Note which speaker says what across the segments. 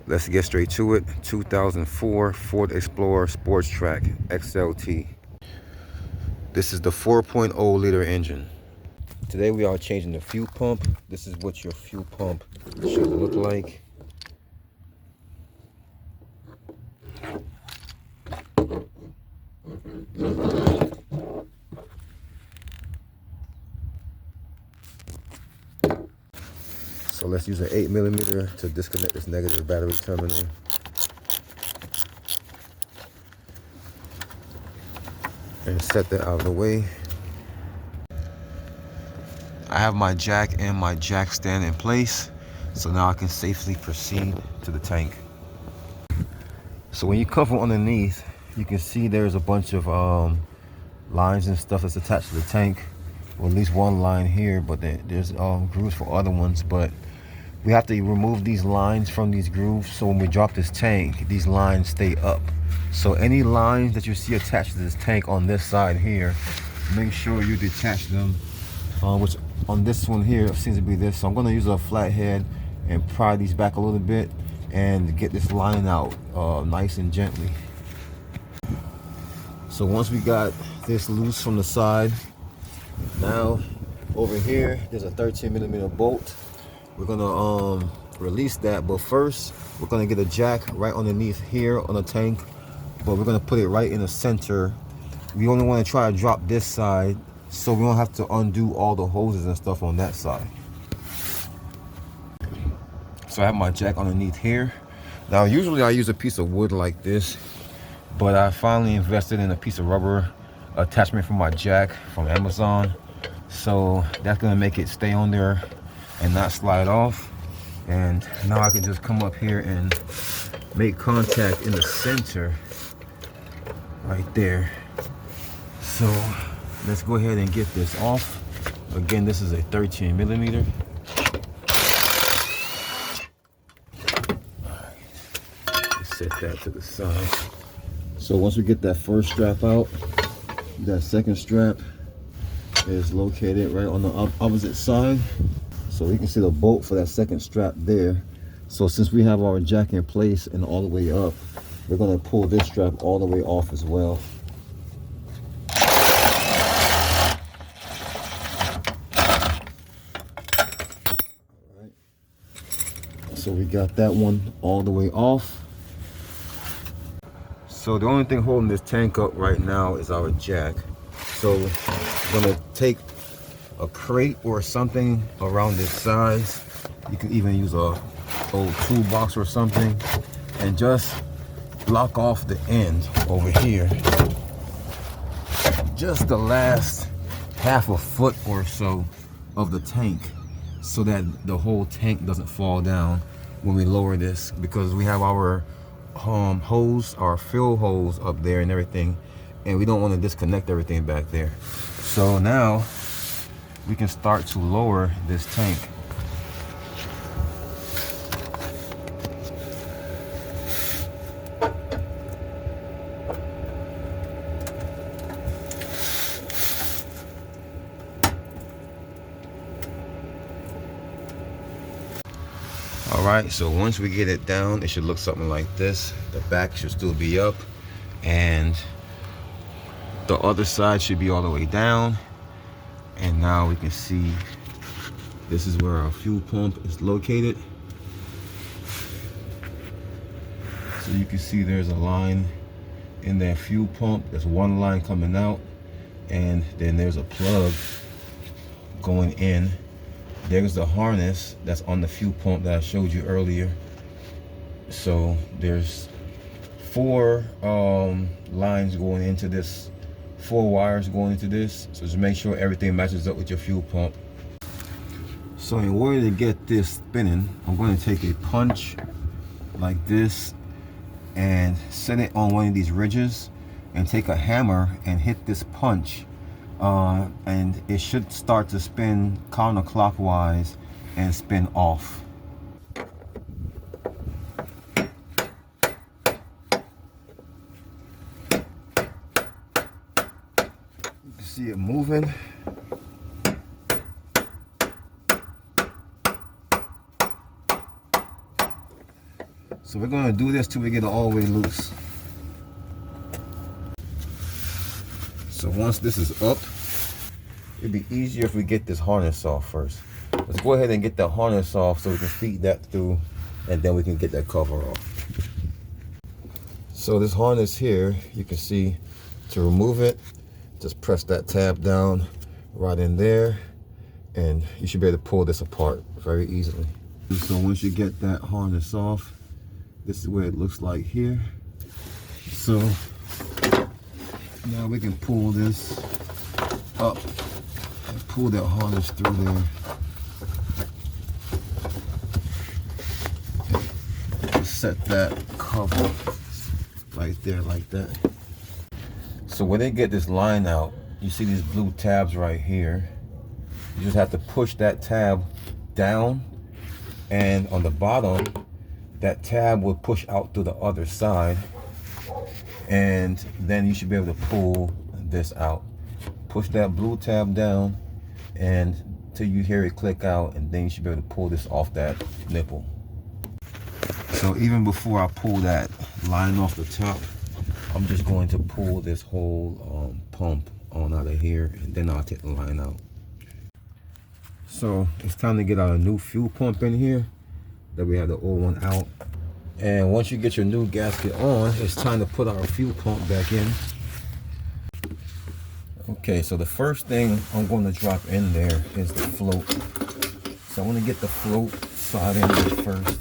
Speaker 1: Let's get straight to it. 2004 Ford Explorer Sports Track XLT. This is the 4.0 liter engine. Today we are changing the fuel pump. This is what your fuel pump should look like. So let's use an 8mm to disconnect this negative battery terminal. And set that out of the way. I have my jack and my jack stand in place, so now I can safely proceed to the tank. So when you come from underneath, you can see there's a bunch of lines and stuff that's attached to the tank, or at least one line here, but there's grooves for other ones. But we have to remove these lines from these grooves, so when we drop this tank, these lines stay up. So any lines that you see attached to this tank on this side here, make sure you detach them, which on this one here seems to be this. So I'm going to use a flathead and pry these back a little bit and get this line out nice and gently. So once we got this loose from the side, now over here there's a 13mm bolt. We're gonna release that, but first we're gonna get a jack right underneath here on the tank, but we're gonna put it right in the center. We only want to try to drop this side so we don't have to undo all the hoses and stuff on that side. So I have my jack underneath here. Now usually I use a piece of wood like this, but I finally invested in a piece of rubber attachment for my jack from Amazon. So that's gonna make it stay on there and not slide off. And now I can just come up here and make contact in the center right there. So let's go ahead and get this off. Again, this is a 13mm. Set that to the side. So once we get that first strap out, that second strap is located right on the opposite side. So you can see the bolt for that second strap there. So since we have our jack in place and all the way up, we're going to pull this strap all the way off as well. All right. So we got that one all the way off. So the only thing holding this tank up right now is our jack. So I'm gonna take a crate or something around this size. You can even use a old toolbox or something, and just block off the end over here. Just the last half a foot or so of the tank, so that the whole tank doesn't fall down when we lower this, because we have our hose, our fill hose up there and everything, and we don't want to disconnect everything back there. So now we can start to lower this tank. All right, so once we get it down, it should look something like this. The back should still be up, and the other side should be all the way down. And now we can see this is where our fuel pump is located. So you can see there's a line in that fuel pump. There's one line coming out, and then there's a plug going in. There's the harness that's on the fuel pump that I showed you earlier. So there's four lines going into this, 4 wires going into this. So just make sure everything matches up with your fuel pump. So in order to get this spinning, I'm going to take a punch like this and set it on one of these ridges, and take a hammer and hit this punch, and it should start to spin counterclockwise and spin off. You can see it moving. So we're gonna do this till we get it all the way loose. So once this is up, it'd be easier if we get this harness off first. Let's go ahead and get the harness off so we can feed that through, and then we can get that cover off. So this harness here, you can see, to remove it, just press that tab down right in there, and you should be able to pull this apart very easily. And so once you get that harness off, this is what it looks like here. So now we can pull this up and pull that harness through there. Set that cover right there like that. So when they get this line out, you see these blue tabs right here. You just have to push that tab down, and on the bottom, that tab will push out to the other side, and then you should be able to pull this out. Push that blue tab down and till you hear it click out, and then you should be able to pull this off that nipple. So even before I pull that line off the top, I'm just going to pull this whole pump on out of here, and then I'll take the line out. So it's time to get our new fuel pump in here that we have the old one out. And once you get your new gasket on, it's time to put our fuel pump back in. Okay, so the first thing I'm going to drop in there is the float. So I want to get the float side in there first.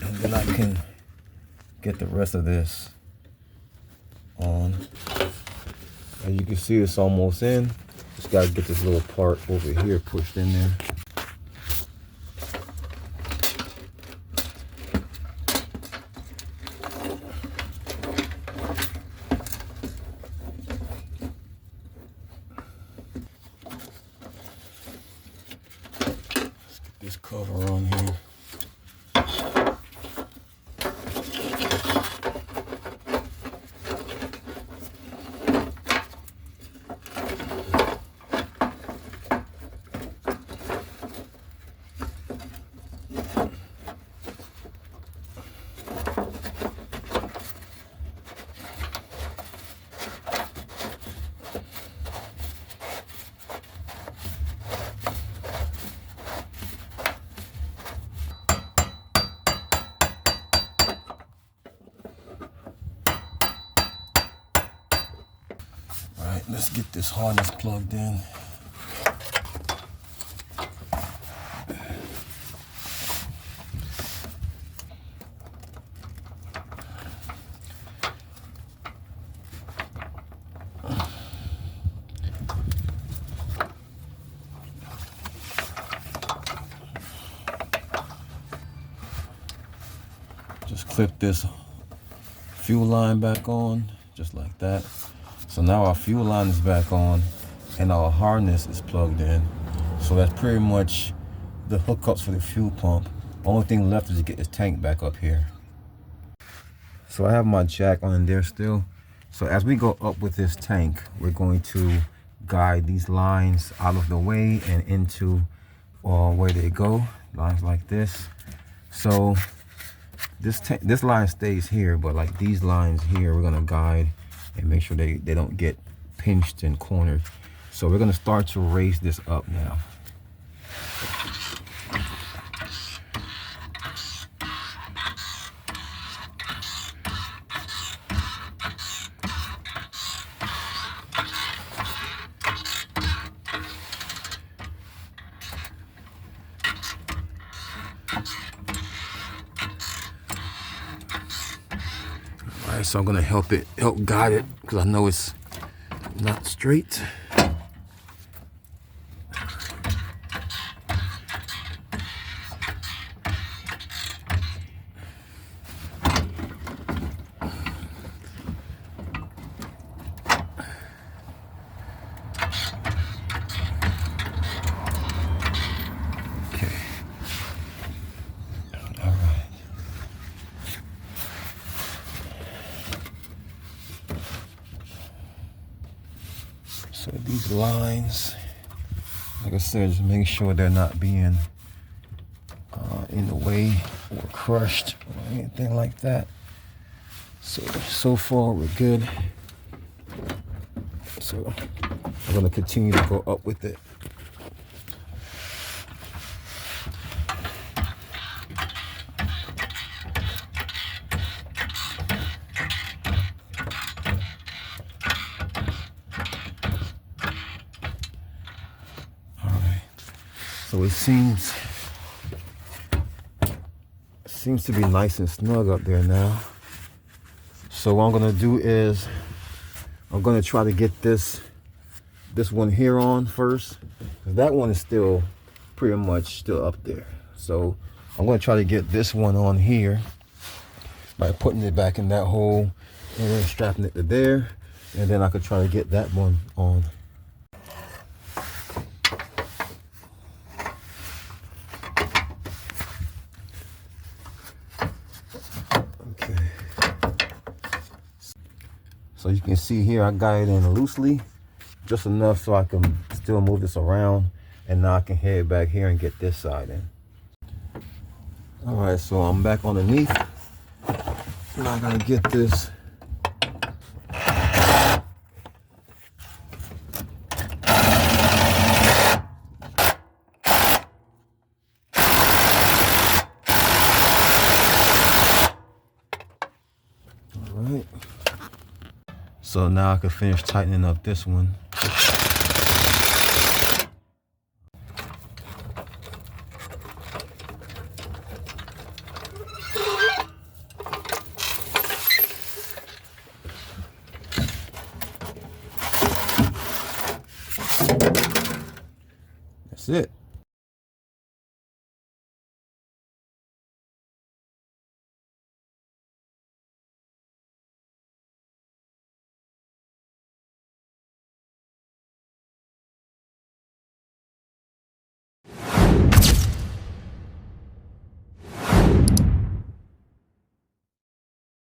Speaker 1: And then I can get the rest of this on. As you can see, it's almost in. Just got to get this little part over here pushed in there. Let's get this cover on here. Let's get this harness plugged in. Just clip this fuel line back on, just like that. So now our fuel line is back on and our harness is plugged in. So that's pretty much the hookups for the fuel pump. Only thing left is to get this tank back up here. So I have my jack on there still. So as we go up with this tank, we're going to guide these lines out of the way and into where they go, lines like this. So this line stays here, but like these lines here, we're gonna guide and make sure they don't get pinched and cornered. So we're gonna start to raise this up now. Alright, so I'm gonna help guide it because I know it's not straight. So these lines Like I said, just making sure they're not being in the way or crushed or anything like that. So far we're good. So I'm gonna continue to go up with it. All right. So it seems to be nice and snug up there now. So what I'm gonna do is I'm gonna try to get this one here on first, because that one is still pretty much still up there. So I'm gonna try to get this one on here by putting it back in that hole and then strapping it to there, and then I could try to get that one on. So you can see here, I got it in loosely, just enough so I can still move this around, and now I can head back here and get this side in. All right, so I'm back underneath. Now I gotta get this. All right. So now I can finish tightening up this one. That's it.